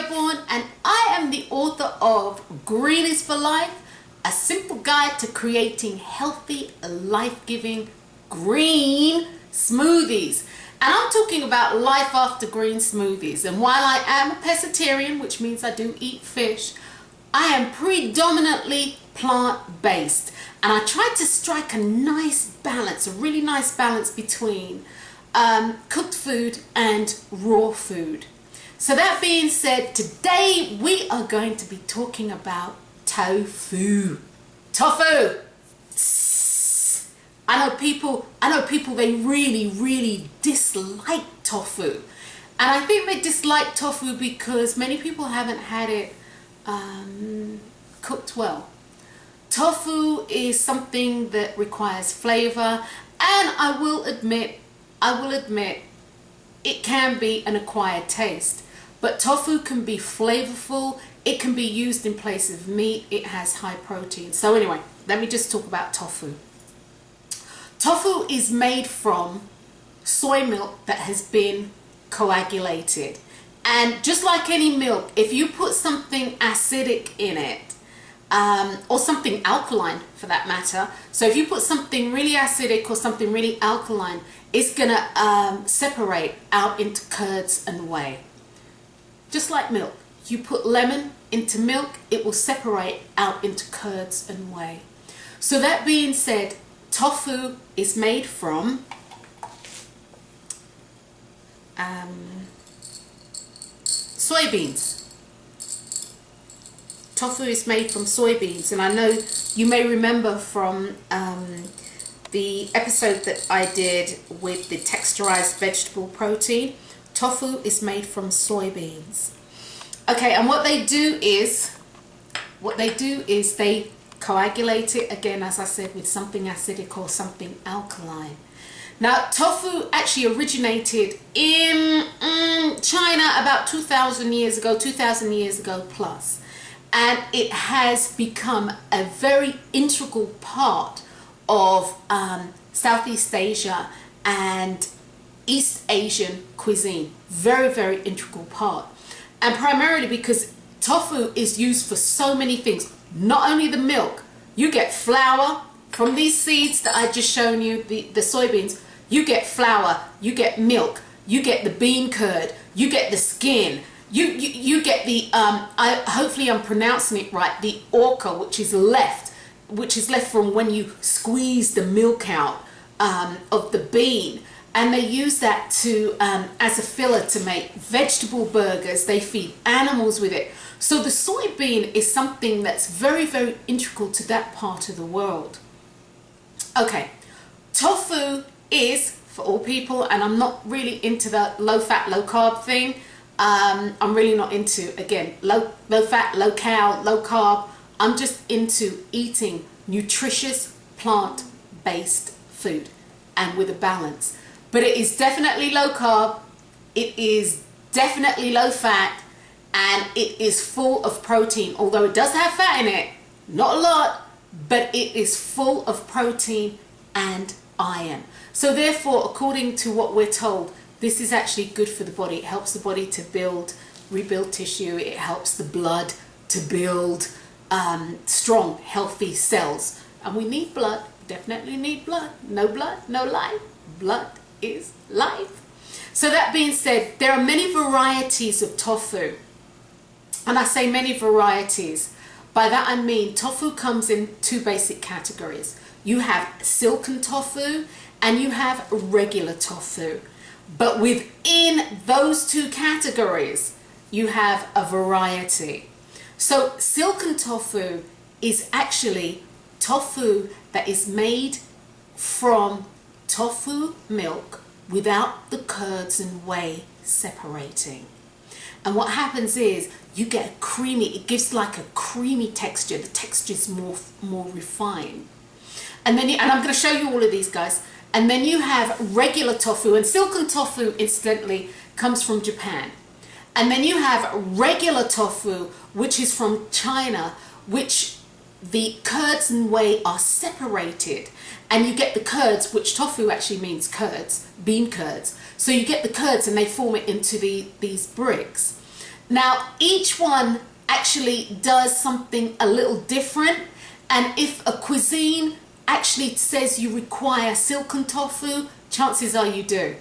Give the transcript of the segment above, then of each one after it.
Dearborn, and I am the author of Green is for Life, a simple guide to creating healthy, life-giving green smoothies. And I'm talking about life after green smoothies. And while I am a pescatarian, which means I do eat fish, I am predominantly plant-based. And I try to strike a nice balance, a really nice balance between cooked food and raw food. So that being said, today we are going to be talking about tofu. Tofu! I know people they really dislike tofu. And I think they dislike tofu because many people haven't had it cooked well. Tofu is something that requires flavor, and I will admit it can be an acquired taste. But tofu can be flavorful, it can be used in place of meat, it has high protein. So anyway, let me just talk about tofu. Tofu is made from soy milk that has been coagulated. And just like any milk, if you put something acidic in it, or something alkaline for that matter, so if you put something really acidic or something really alkaline, it's gonna separate out into curds and whey. Just like milk, you put lemon into milk, it will separate out into curds and whey. So that being said, tofu is made from soybeans. Tofu is made from soybeans, and I know you may remember from the episode that I did with the texturized vegetable protein. Tofu is made from soybeans. Okay, and what they do is they coagulate it, again, as I said, with something acidic or something alkaline. Now, tofu actually originated in China about 2,000 years ago plus. And it has become a very integral part of Southeast Asia and East Asian cuisine. Very integral part. And primarily because tofu is used for so many things. Not only the milk, you get flour from these seeds that I just shown you, the soybeans. You get flour, you get milk, you get the bean curd, you get the skin, you get the hopefully I'm pronouncing it right, the orca, which is left from when you squeeze the milk out of the bean. And they use that to as a filler to make vegetable burgers. They feed animals with it. So the soybean is something that's very integral to that part of the world. Okay, tofu is for all people, and I'm not really into the low fat, low carb thing. I'm really not into, again, low fat, low cal, low carb. I'm just into eating nutritious plant-based food and with a balance. But it is definitely low carb, it is definitely low fat, and it is full of protein. Although it does have fat in it, not a lot, but it is full of protein and iron. So therefore, according to what we're told, this is actually good for the body. It helps the body to rebuild tissue. It helps the blood to build strong, healthy cells. And we need blood, definitely need blood. No blood, no life. Blood is life. So that being said, there are many varieties of tofu. And I say many varieties. By that I mean tofu comes in two basic categories. You have silken tofu and you have regular tofu. But within those two categories, you have a variety. So silken tofu is actually tofu that is made from tofu milk without the curds and whey separating. And what happens is you get a creamy, it gives like a creamy texture. The texture is more refined. And I'm going to show you all of these, guys. And then you have regular tofu, and silken tofu, incidentally, comes from Japan. And then you have regular tofu, which is from China, which the curds and whey are separated. And you get the curds, which tofu actually means curds, bean curds. So you get the curds and they form it into these bricks. Now, each one actually does something a little different, and if a cuisine actually says you require silken tofu, chances are you do.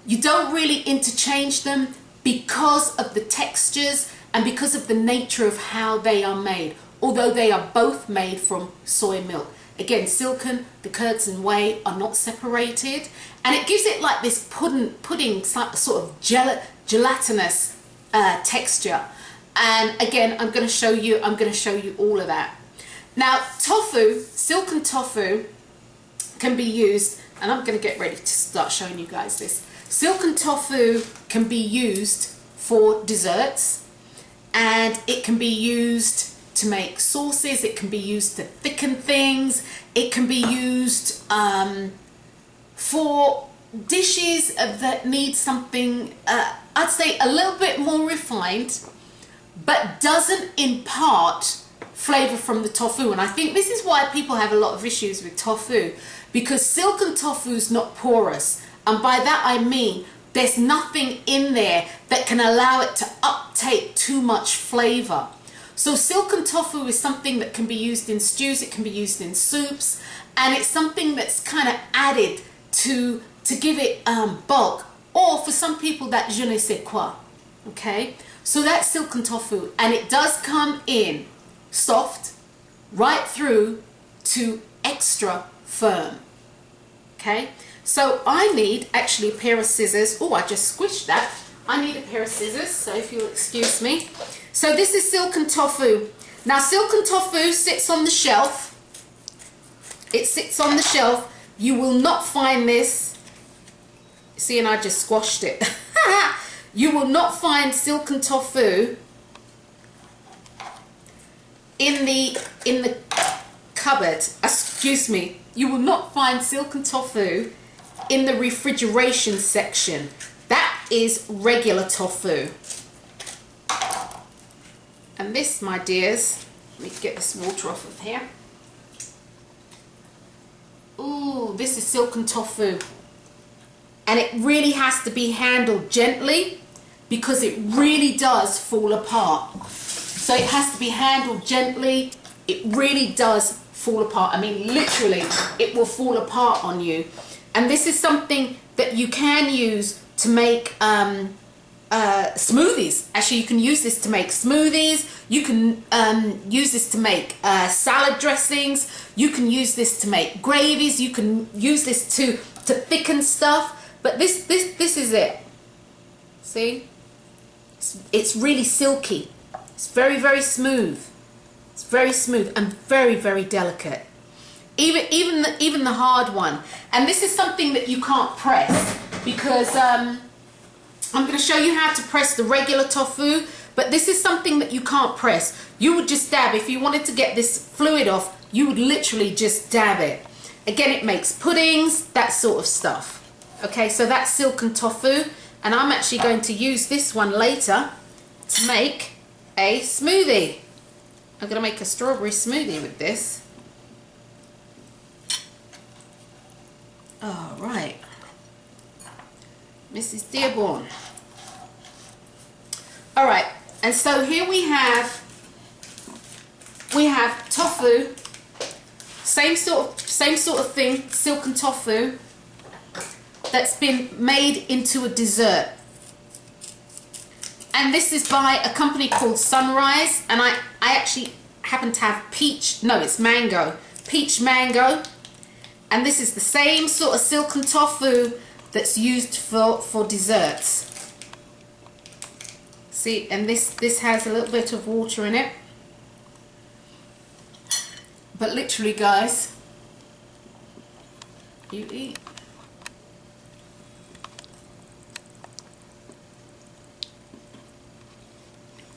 You don't really interchange them because of the textures and because of the nature of how they are made, although they are both made from soy milk. Again, silken, the curds and whey are not separated, and it gives it like this pudding sort of gelatinous texture. And again, I'm going to show you all of that. Now, tofu, silken tofu can be used, and I'm going to get ready to start showing you guys this. Silken tofu can be used for desserts, and it can be used to make sauces, it can be used to thicken things, it can be used for dishes that need something, I'd say a little bit more refined, but doesn't impart flavor from the tofu. And I think this is why people have a lot of issues with tofu, because silken tofu is not porous, and by that I mean there's nothing in there that can allow it to uptake too much flavor. So silken tofu is something that can be used in stews, it can be used in soups, and it's something that's kind of added to give it bulk, or for some people that je ne sais quoi. Okay, so that's silken tofu, and it does come in soft right through to extra firm. Okay, so I need actually a pair of scissors. Oh, I just squished that. I need a pair of scissors, so if you'll excuse me. So this is silken tofu. Now, silken tofu sits on the shelf. It sits on the shelf. You will not find this. See, and I just squashed it. You will not find silken tofu in the cupboard. Excuse me. You will not find silken tofu in the refrigeration section. That is regular tofu. And this, my dears, let me get this water off of here. Ooh, this is silken tofu. And it really has to be handled gently because it really does fall apart. So it has to be handled gently. It really does fall apart. I mean, literally, it will fall apart on you. And this is something that you can use to make smoothies. Actually, you can use this to make smoothies. You can use this to make salad dressings. You can use this to make gravies. You can use this to thicken stuff. But this is it. See, it's really silky. It's very, very smooth. It's very smooth and very, very delicate. Even the hard one. And this is something that you can't press because I'm going to show you how to press the regular tofu, but this is something that you can't press. You would just dab. If you wanted to get this fluid off, you would literally just dab it. Again, it makes puddings, that sort of stuff. Okay, so that's silken tofu, and I'm actually going to use this one later to make a smoothie. I'm going to make a strawberry smoothie with this. All right, Mrs. Dearborn. All right, and so here we have tofu, same sort of thing, silken tofu that's been made into a dessert. And this is by a company called Sunrise, and I actually happen to have peach mango. And this is the same sort of silken tofu that's used for desserts. See, and this has a little bit of water in it. But literally, guys, you eat.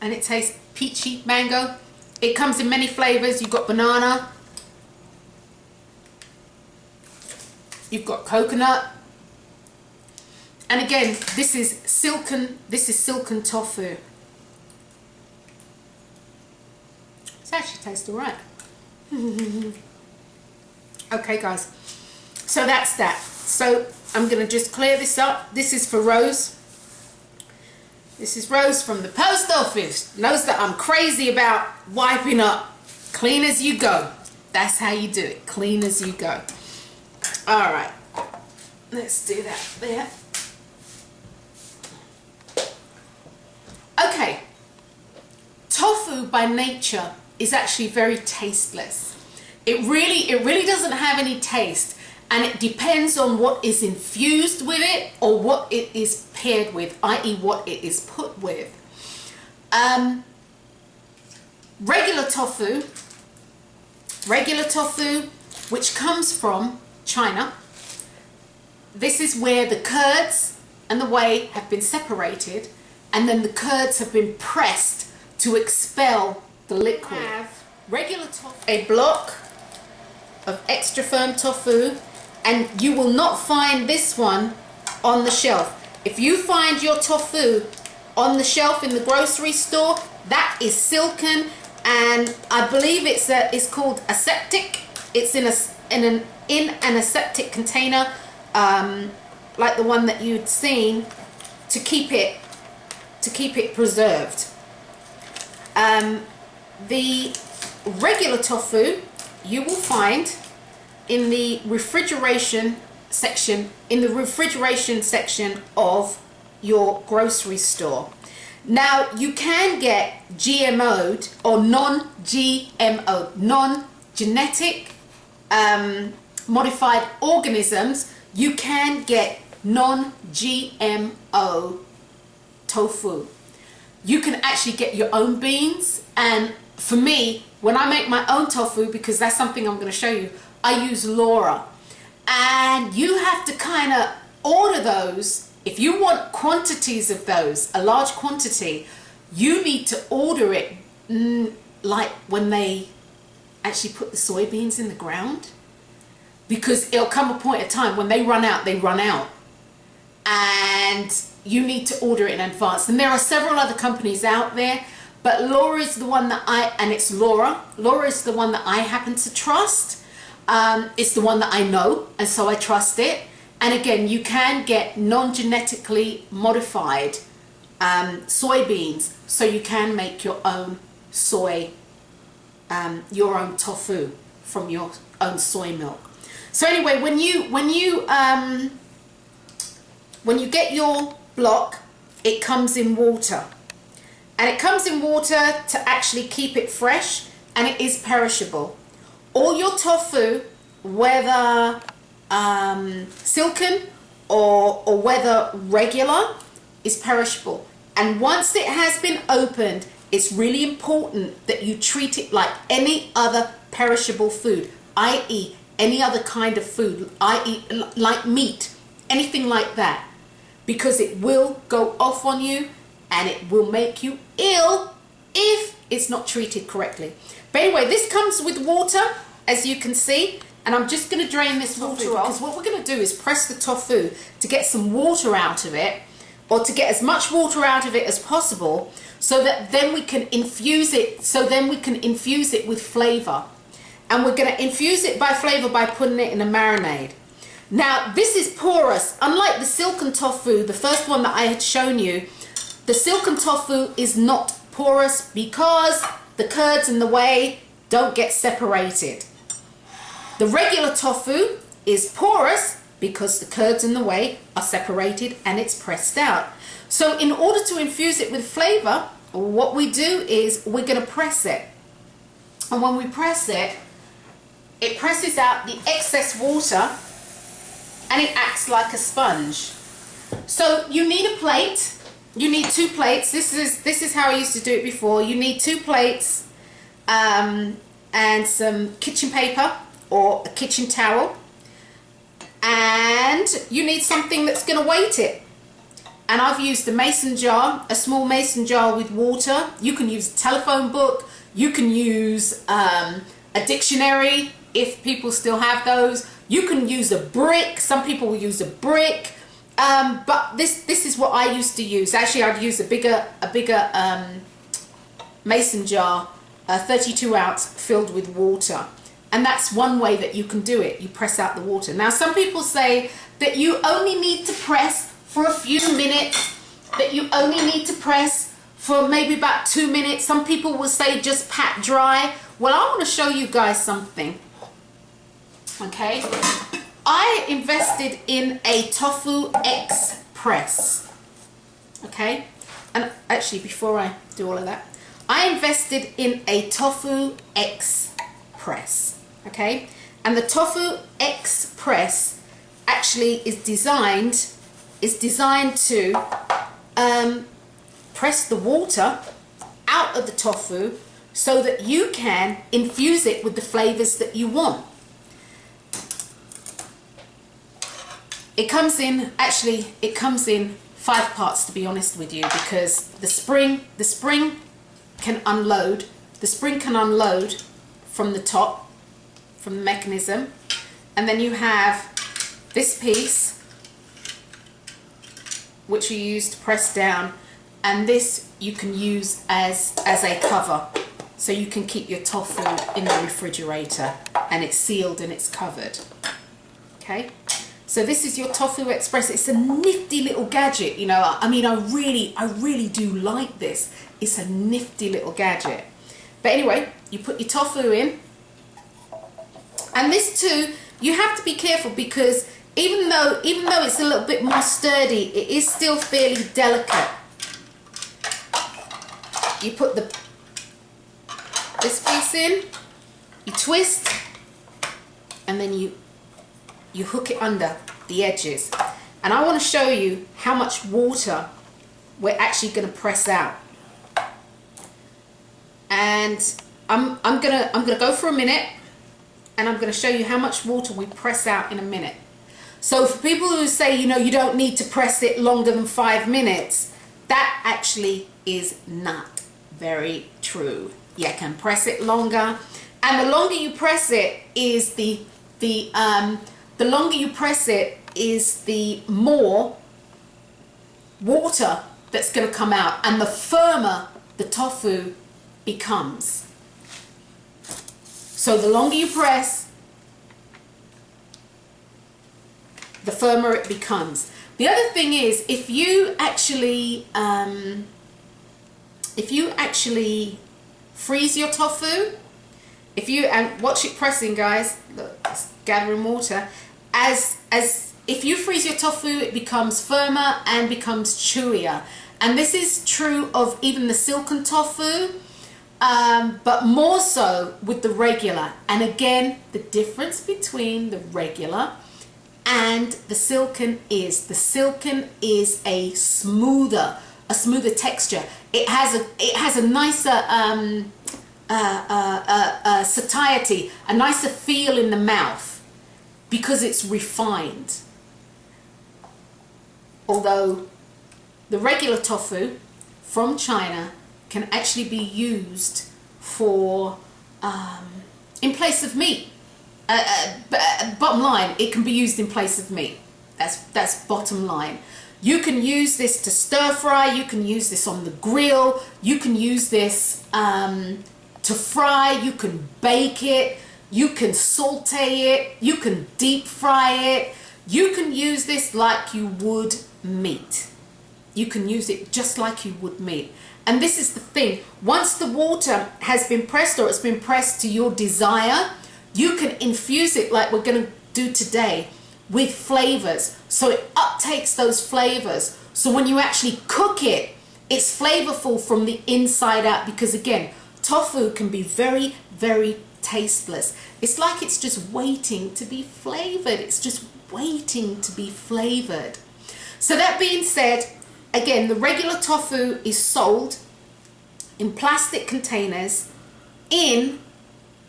And it tastes peachy, mango. It comes in many flavors. You've got banana. You've got coconut. And again, this is silken tofu. It actually tastes all right. Okay, guys. So that's that. So I'm going to just clear this up. This is for Rose. This is Rose from the post office. Knows that I'm crazy about wiping up. Clean as you go. That's how you do it. Clean as you go. All right. Let's do that there. Okay. Tofu by nature is actually very tasteless. It really doesn't have any taste, and it depends on what is infused with it or what it is paired with, i.e. what it is put with. Regular tofu, which comes from China. This is where the curds and the whey have been separated, and then the curds have been pressed to expel the liquid. We have regular tofu, a block of extra firm tofu, and you will not find this one on the shelf. If you find your tofu on the shelf in the grocery store, that is silken, and I believe it's called aseptic. It's in an aseptic container, like the one that you'd seen, to keep it preserved. The regular tofu you will find in the refrigeration section of your grocery store. Now you can get GMO'd or non-GMO, non-genetic modified organisms. You can get non-GMO tofu. You can actually get your own beans, and for me, when I make my own tofu, because that's something I'm going to show you, I use Laura. And you have to kind of order those. If you want quantities of those, a large quantity, you need to order it like when they actually put the soybeans in the ground. Because it'll come a point of time when they run out, and you need to order it in advance. And there are several other companies out there, but Laura is the one that Laura is the one that I happen to trust. It's the one that I know, and so I trust it. And again, you can get non-genetically modified soybeans, so you can make your own your own tofu from your own soy milk. So anyway, when you get your block, it comes in water, and it comes in water to actually keep it fresh, and it is perishable. All your tofu, whether silken or whether regular, is perishable. And once it has been opened, it's really important that you treat it like any other perishable food, i.e. any other kind of food, i.e. like meat, anything like that, because it will go off on you and it will make you ill if it's not treated correctly. But anyway, this comes with water, as you can see, and I'm just going to drain this water off, because what we're going to do is press the tofu to get some water out of it, or to get as much water out of it as possible, so that then we can infuse it, with flavor. And we're going to infuse it by flavor by putting it in a marinade. Now, this is porous. Unlike the silken tofu, the first one that I had shown you, the silken tofu is not porous because the curds and the whey don't get separated. The regular tofu is porous because the curds and the whey are separated and it's pressed out. So in order to infuse it with flavor, what we do is we're going to press it. And when we press it, it presses out the excess water and it acts like a sponge. So you need a plate. You need 2 plates. This is how I used to do it before. You need 2 plates and some kitchen paper or a kitchen towel, and you need something that's going to weight it. And I've used a mason jar, a small mason jar with water. You can use a telephone book. You can use a dictionary if people still have those. You can use a brick. Some people will use a brick. But this is what I used to use. Actually, I'd use a bigger mason jar, 32 ounce, filled with water. And that's one way that you can do it. You press out the water. Now, some people say that you only need to press for a few minutes that you only need to press for maybe about 2 minutes. Some people will say just pat dry. Well, I want to show you guys something. Okay, I invested in a Tofu X press. Okay, and actually before I do all of that, I invested in a Tofu X press. Okay, and the Tofu X press actually is designed to press the water out of the tofu so that you can infuse it with the flavors that you want. It comes in 5 parts, to be honest with you, because the spring can unload. The spring can unload from the top, from the mechanism, and then you have this piece which you use to press down, and this you can use as a cover, so you can keep your tofu in the refrigerator and it's sealed and it's covered. Okay, so this is your Tofu Express. It's a nifty little gadget, you know. I mean, I really do like this. It's a nifty little gadget. But anyway, you put your tofu in, and this too, you have to be careful, because even though it's a little bit more sturdy, it is still fairly delicate. You put this piece in, you twist, and then you hook it under the edges. And I want to show you how much water we're actually going to press out. And I'm gonna go for a minute, and I'm going to show you how much water we press out in a minute. So for people who say, you know, you don't need to press it longer than 5 minutes, that actually is not very true. You can press it longer, and the longer you press it is the longer you press it is the more water that's going to come out, and the firmer the tofu becomes. So the longer you press, the firmer it becomes. The other thing is, if you actually freeze your tofu, and watch it pressing, guys, look, it's gathering water, if you freeze your tofu, it becomes firmer and becomes chewier. And this is true of even the silken tofu, but more so with the regular. And again, the difference between the regular and the silken is a smoother texture. It has a nicer satiety, a nicer feel in the mouth, because it's refined. Although the regular tofu from China can actually be used for in place of meat. Bottom line, it can be used in place of meat. That's bottom line. You can use this to stir fry. You can use this on the grill. You can use this to fry. You can bake it. You can saute it. You can deep fry it. You can use this like you would meat. You can use it just like you would meat. And this is the thing. Once the water has been pressed, or it's been pressed to your desire, you can infuse it like we're going to do today with flavors. So it uptakes those flavors. So when you actually cook it, it's flavorful from the inside out, because again, tofu can be very, very tasteless. It's like it's just waiting to be flavored. It's just waiting to be flavored. So that being said, again, the regular tofu is sold in plastic containers in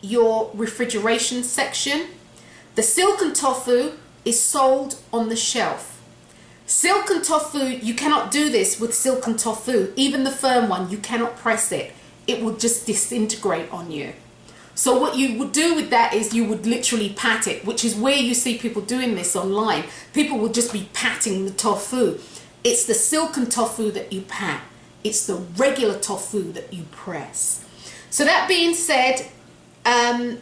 your refrigeration section. The silken tofu is sold on the shelf. Silken tofu, you cannot do this with silken tofu. Even the firm one, you cannot press it. It will just disintegrate on you. So what you would do with that is you would literally pat it, which is where you see people doing this online. People will just be patting the tofu. It's the silken tofu that you pat. It's the regular tofu that you press. So that being said,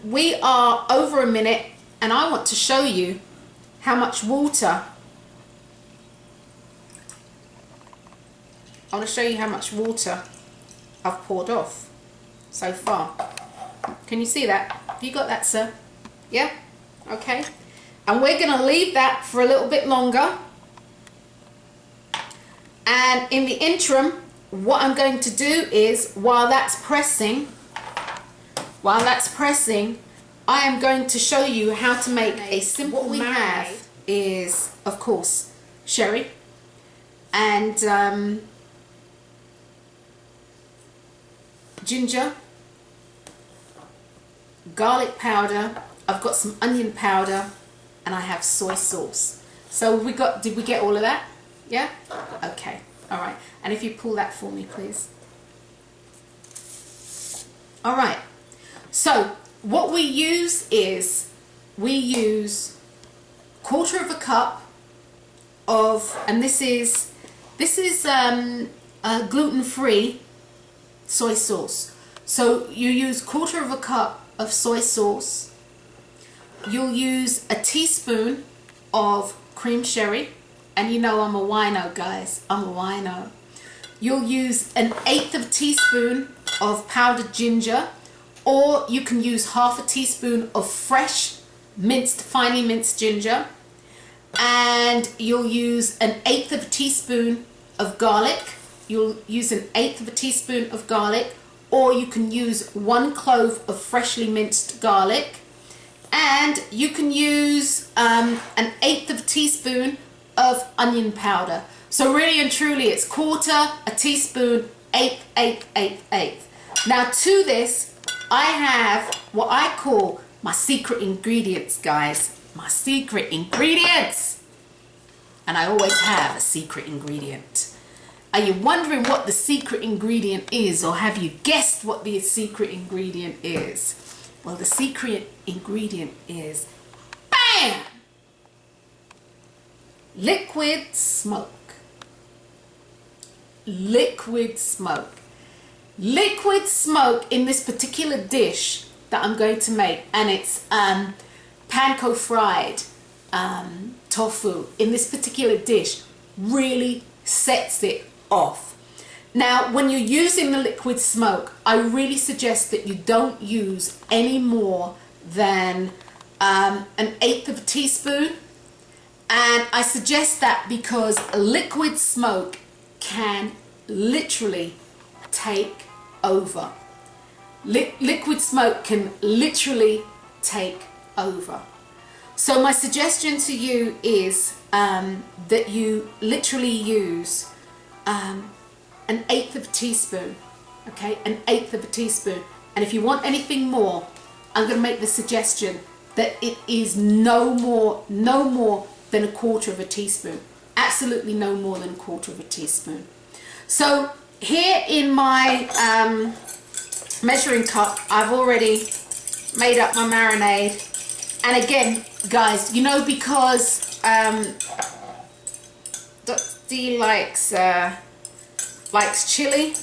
we are over a minute, and I want to show you how much water I want to show you how much water I've poured off so far. Can you see that? Have you got that, sir? Yeah? Okay. And we're going to leave that for a little bit longer. And in the interim, what I'm going to do is, while that's pressing, I am going to show you how to make a simple marinade. What we have is, of course, sherry and ginger, garlic powder, I've got some onion powder, and I have soy sauce. So did we get all of that? Yeah? Okay. All right. And if you pull that for me, please. All right. So what we use is, we use 1/4 of a cup of, and this is gluten-free soy sauce. So you use 1/4 of a cup of soy sauce. You'll use a teaspoon of cream sherry, and you know I'm a wino, guys. I'm a wino. You'll use 1/8 of a teaspoon of powdered ginger, or you can use 1/2 teaspoon of fresh minced, finely minced ginger, and you'll use 1/8 of a teaspoon of garlic. You'll use 1/8 of a teaspoon of garlic, or you can use 1 clove of freshly minced garlic, and you can use 1/8 of a teaspoon of onion powder. So really and truly, it's 1/4 a teaspoon, 1/8. Now to this, I have what I call my secret ingredients, guys. My secret ingredients. And I always have a secret ingredient. Are you wondering what the secret ingredient is, or have you guessed what the secret ingredient is? Well, the secret ingredient is, bam! Liquid smoke. Liquid smoke. Liquid smoke in this particular dish that I'm going to make, and it's panko fried tofu in this particular dish, really sets it off. Now, when you're using the liquid smoke, I really suggest that you don't use any more than 1/8 of a teaspoon. And I suggest that because liquid smoke can literally take over. Liquid smoke can literally take over. So my suggestion to you is that you literally use 1/8 of a teaspoon, okay, 1/8 of a teaspoon. And if you want anything more, I'm going to make the suggestion that it is no more than 1/4 of a teaspoon. Absolutely no more than 1/4 of a teaspoon. So here in my measuring cup, I've already made up my marinade. And again, guys, you know, because Dee likes chili,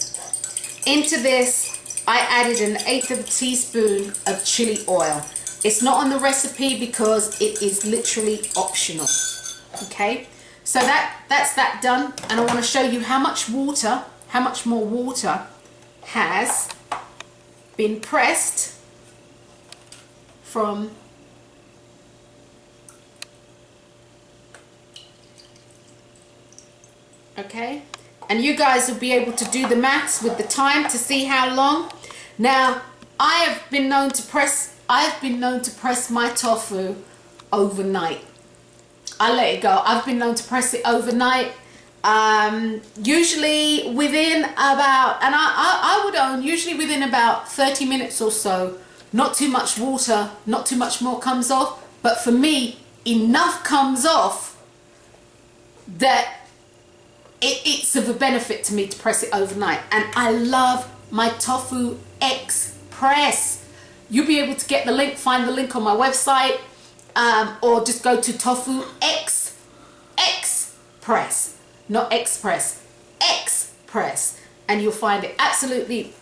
into this I added 1/8 of a teaspoon of chili oil. It's not on the recipe because it is literally optional. Okay, so that's that done, and I want to show you how much more water has been pressed from okay, and you guys will be able to do the maths with the time to see how long. Now, I've been known to press my tofu overnight. I let it go. I've been known to press it overnight, usually within about, and I would own, usually within about 30 minutes or so. Not too much water, not too much more comes off, but for me, enough comes off that it's of a benefit to me to press it overnight. And I love my Tofu Express. You'll be able to get the link, find the link on my website, or just go to Tofu Express, not Express, Express, and you'll find it. Absolutely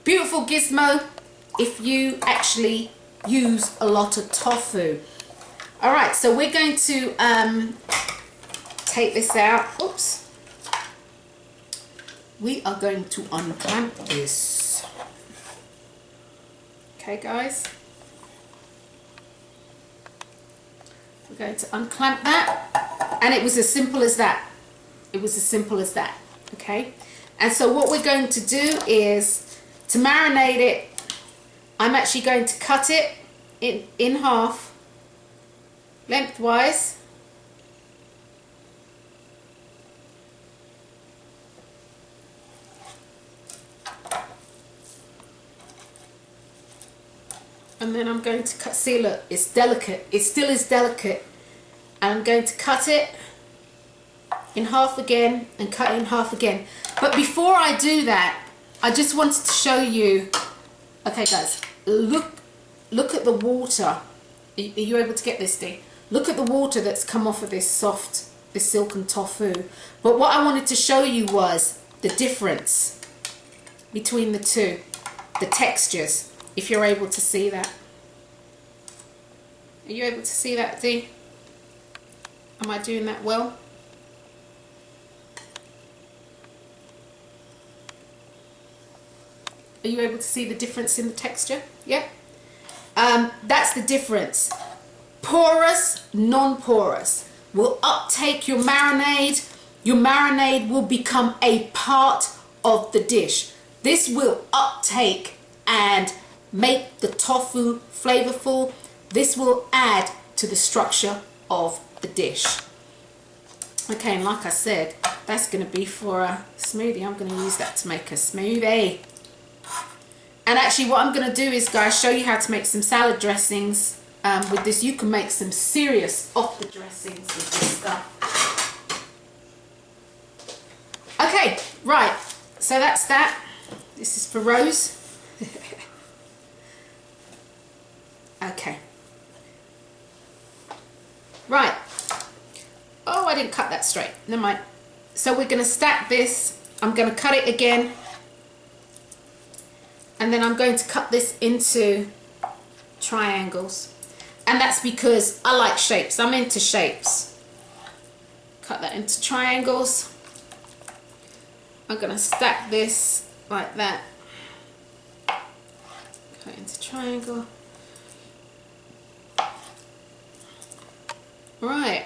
beautiful gizmo if you actually use a lot of tofu. All right, so we're going to take this out. Oops. we are going to unclamp this. Okay, guys. We're going to unclamp that, and it was as simple as that. It was as simple as that. Okay, and so what we're going to do is to marinate it. I'm actually going to cut it in half, lengthwise. And then I'm going to cut, see, look, it's delicate. It still is delicate. And I'm going to cut it in half again and cut it in half again. But before I do that, I just wanted to show you, okay guys, look at the water. Are you able to get this, Dee? Look at the water that's come off of this silken tofu. But what I wanted to show you was the difference between the two, the textures. If you're able to see that. Are you able to see that, Dee? Am I doing that well? Are you able to see the difference in the texture? Yeah? That's the difference. Porous, non-porous will uptake your marinade. Your marinade will become a part of the dish. This will uptake and make the tofu flavorful. This will add to the structure of the dish. Okay, and like I said, that's going to be for a smoothie. I'm going to use that to make a smoothie. And actually what I'm going to do is, guys, show you how to make some salad dressings with this. You can make some serious off the dressings with this stuff. Okay, right, so that's that. This is for Rose. Okay. Right. Oh, I didn't cut that straight. Never mind. So we're going to stack this. I'm going to cut it again. And then I'm going to cut this into triangles. And that's because I like shapes. I'm into shapes. Cut that into triangles. I'm going to stack this like that. Cut it into triangle. Right.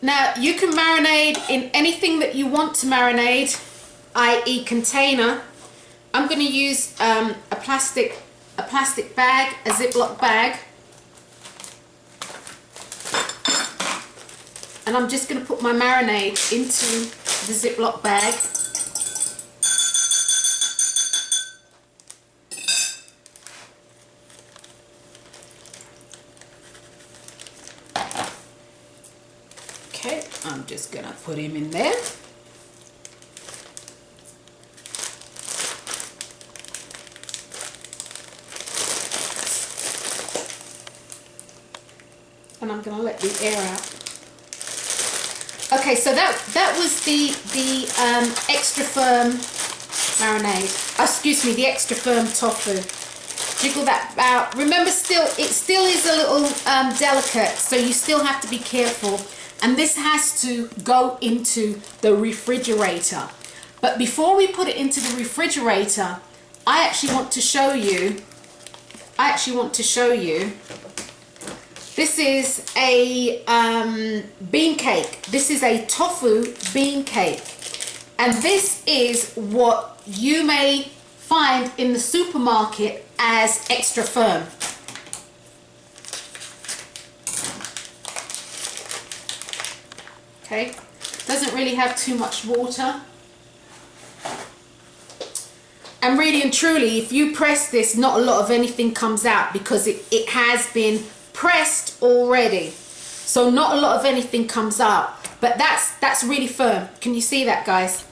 Now you can marinate in anything that you want to marinate, i.e. container. I'm going to use a plastic bag, a Ziploc bag, and I'm just going to put my marinade into the Ziploc bag. Okay, I'm just going to put him in there. And I'm going to let the air out. Okay, so that was the extra firm marinade. Excuse me, the extra firm tofu. Jiggle that out. Remember, it still is a little delicate, so you still have to be careful. And this has to go into the refrigerator. But before we put it into the refrigerator, I actually want to show you. This is a bean cake. This is a tofu bean cake. And this is what you may find in the supermarket as extra firm. Okay, doesn't really have too much water. And really and truly, if you press this, not a lot of anything comes out because it has been pressed already. So not a lot of anything comes out. But that's really firm. Can you see that, guys?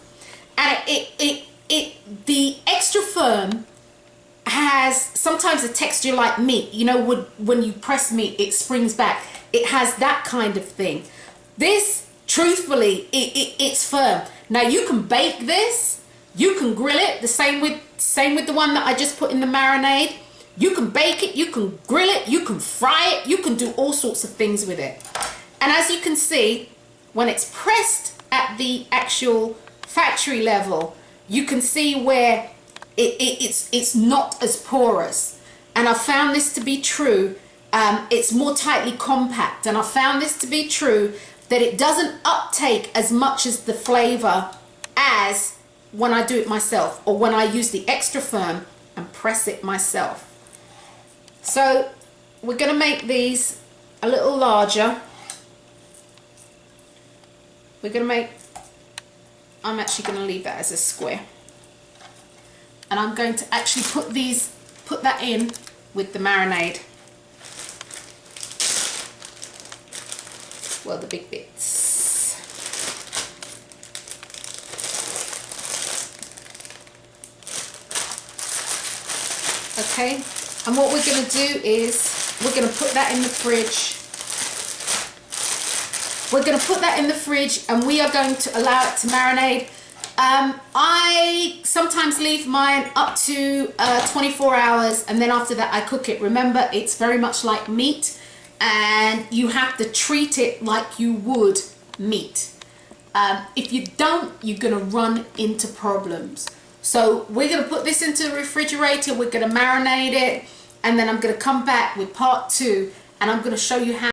And the extra firm has sometimes a texture like meat. You know, when you press meat, it springs back. It has that kind of thing. This, truthfully, it's firm. Now you can bake this, you can grill it, the same with the one that I just put in the marinade. You can bake it, you can grill it, you can fry it, you can do all sorts of things with it. And as you can see, when it's pressed at the actual factory level, you can see where it's not as porous. And I found this to be true. It's more tightly compact, and I found this to be true that it doesn't uptake as much as the flavor as when I do it myself, or when I use the extra firm and press it myself. So we're going to make these a little larger. I'm actually going to leave that as a square, and I'm going to actually put that in with the marinade. Well, the big bits. Okay, and what we're going to do is we're going to put that in the fridge. We're going to put that in the fridge, and we are going to allow it to marinate. I sometimes leave mine up to 24 hours, and then after that I cook it. Remember, it's very much like meat, and you have to treat it like you would meat. If you don't, you're going to run into problems. So we're going to put this into the refrigerator, we're going to marinate it, and then I'm going to come back with part 2, and I'm going to show you how